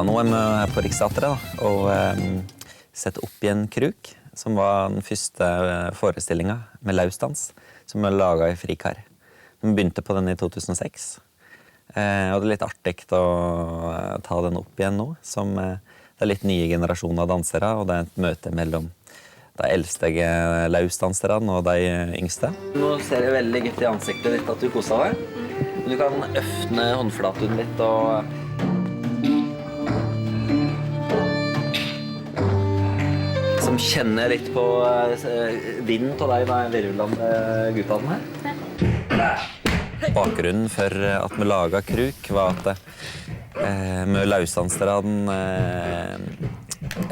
noe med på Riksteatret da, og sette opp i en kruk, som var den første forestillingen med lausdans, som vi laget i Frikar. Vi begynte på den i 2006, og det er litt artig å ta den opp igjen nå, som det er litt nye generasjoner av dansere, og det er et møte mellom de eldste lausdanserne og de yngste. Nå ser det veldig godt i ansiktet ditt at du koser deg. Du kan øfne håndflaten litt og som kjenner litt på vinden av de virvlende guttene her. Bakgrunnen for at vi laget kruk var at med lausdanserne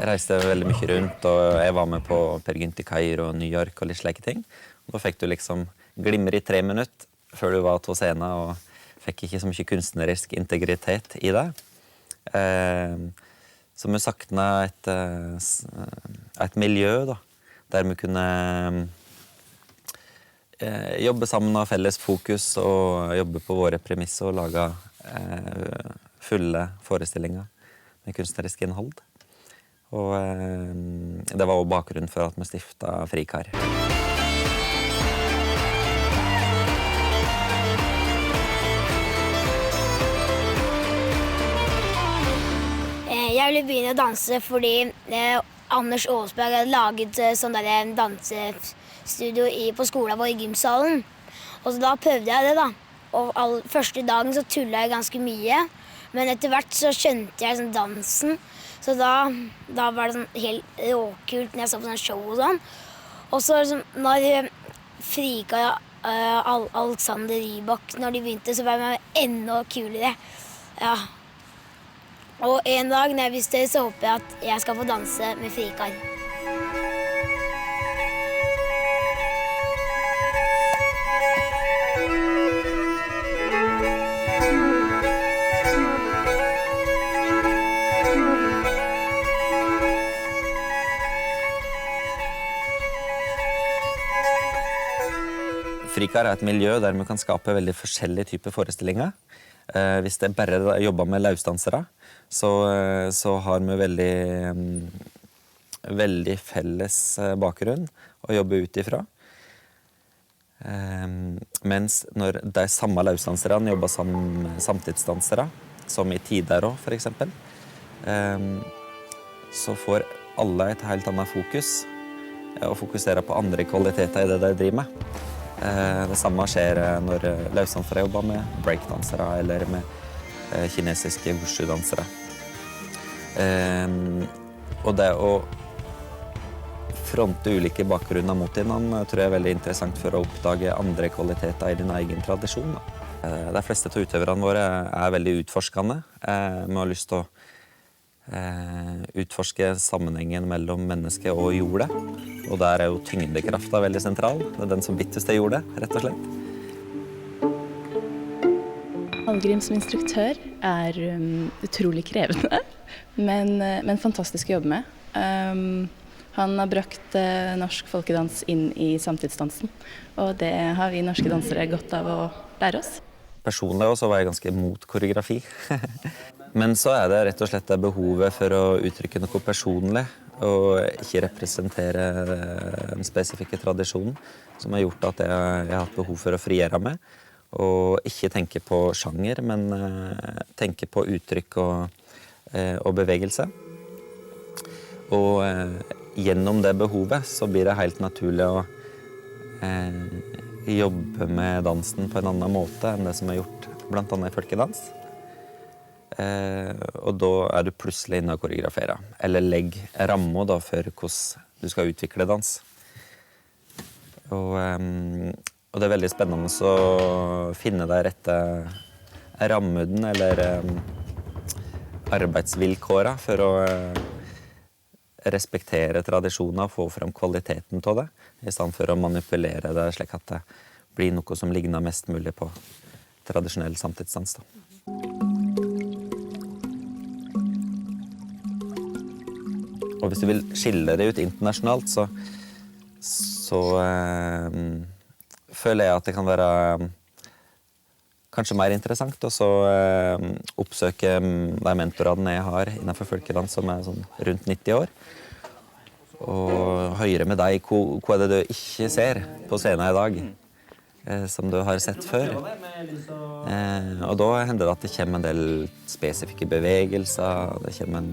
reiste veldig mye rundt, og jeg var med på Per Gynt i Kairo og New York og litt slike ting. Og da fikk du liksom glimmer i 3 minutter før du var til scenen, og fikk ikke så mye kunstnerisk integritet i det. Så vi sakna et miljø da, der vi kunne jobbe sammen av felles fokus og jobbe på våre premisser og lage fulle forestillinger med kunstnerisk innhold. Og det var også bakgrunnen for at vi stiftet Frikar. Jeg ville begynne å danse fordi Anders Aasberg hadde laget sånn der dansestudio på skolen vår i gymsalen. Og så da prøvde jeg det da. Og første dagen så tullet jeg ganske mye. Men etter hvert så skjønte jeg sånn dansen. Så da var det sånn helt råkult når jeg så på sånn show og sånn. Og så liksom, når Frikar Alexander Rybak, når de begynte, så var det enda kulere. Ja. Og en dag når jeg blir større, så håper jeg at jeg skal få danse med Frikar. Frikar er et miljø der vi kan skape veldig forskjellige typer forestillinger. Hvis det bare jobber med lausdansere, så har vi veldig felles bakgrunn å jobbe ut ifra. Mens når de samme lausdanserne jobber som samtidsdansere, som i Tiderå for eksempel, så får alle et helt annet fokus og fokuserer på andre kvaliteter i det de driver med. Det samme skjer når lausdansere jobber med breakdansere eller med kinesiske wushu-dansere. Og det å fronte ulike bakgrunner mot hverandre tror jeg er veldig interessant for å oppdage andre kvaliteter i din egen tradisjon. De fleste av utøverne våre er veldig utforskende. Vi har lyst til å utforske sammenhengen mellom mennesket og jordet. Og der er jo tyngdekraften veldig sentral. Det er den som bittes til jordet, rett og slett. Hallgrim som instruktør er utrolig krevende, men fantastisk å jobbe med. Han har brakt norsk folkedans inn i samtidsdansen, og det har vi norske dansere godt av å lære oss. Personlig også var jeg ganske mot koreografi. Men så er det rett og slett det behovet for å uttrykke noe personlig, og ikke representere den spesifikke tradisjonen, som har gjort at jeg har hatt behov for å frigjøre meg, og ikke tenke på sjanger, men tenke på uttrykk og bevegelse. Og gjennom det behovet så blir det helt naturlig å jobbe med dansen på en annen måte enn det som er gjort blant annet i folkedans. Og da er du plutselig inne og koreograferer. Eller legg rammer da for hvordan du skal utvikle dans. Og det er veldig spennende å finne de rette rammene eller arbeidsvilkårene for å respektere tradisjoner og få frem kvaliteten av det, i stedet for å manipulere det slik at det blir noe som ligner mest mulig på tradisjonell samtidsdans. Og hvis du vil skille det ut internasjonalt, så føler jeg at det kan være kanskje mer interessant, og så oppsøke de mentorene jeg har innenfor folkedans som sånn rundt 90 år. Og høre med deg hva er det du ikke ser på scenen i dag, som du har sett før. Og da hender det at det kommer en del spesifikke bevegelser, det kommer en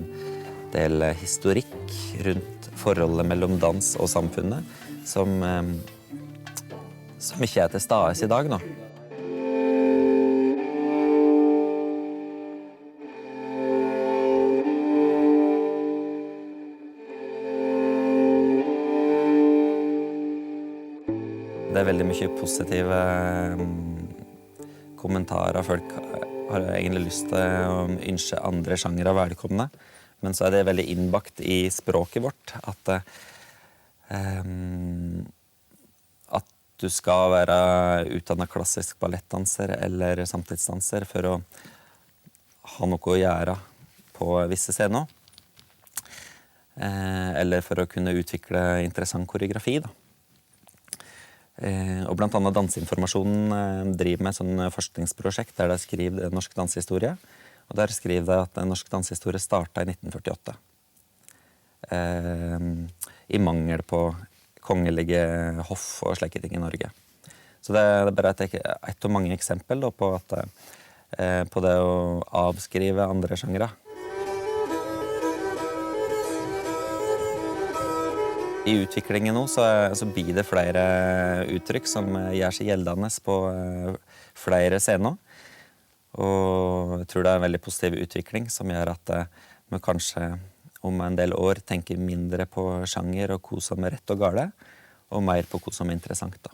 del historikk rundt forholdet mellom dans og samfunnet, som ikke til stede i dag nå. Det veldig mye positive kommentarer. Folk har egentlig lyst til å ønske andre sjangere velkomne. Men så det veldig innbakt i språket vårt at du skal være utdannet klassisk ballettdanser eller samtidsdanser for å ha noe å gjøre på visse scener. Eller for å kunne utvikle interessant koreografi, da. Og blant annet Danseinformasjonen driver med et sånn forskningsprosjekt der de skriver norsk dansehistorie. Og der skriver de at norsk dansehistorie startet i 1948. I mangel på kongelige hoff og slike ting i Norge. Så det bare et av mange eksempel da, på det å avskrive andre sjangere. I utviklingen nå så blir det flere uttrykk som gjør seg gjeldende på flere scener. Og jeg tror det en veldig positiv utvikling som gjør at vi kanskje om en del år tenker mindre på sjanger og hva som rett og gale, og mer på hva som interessant, da.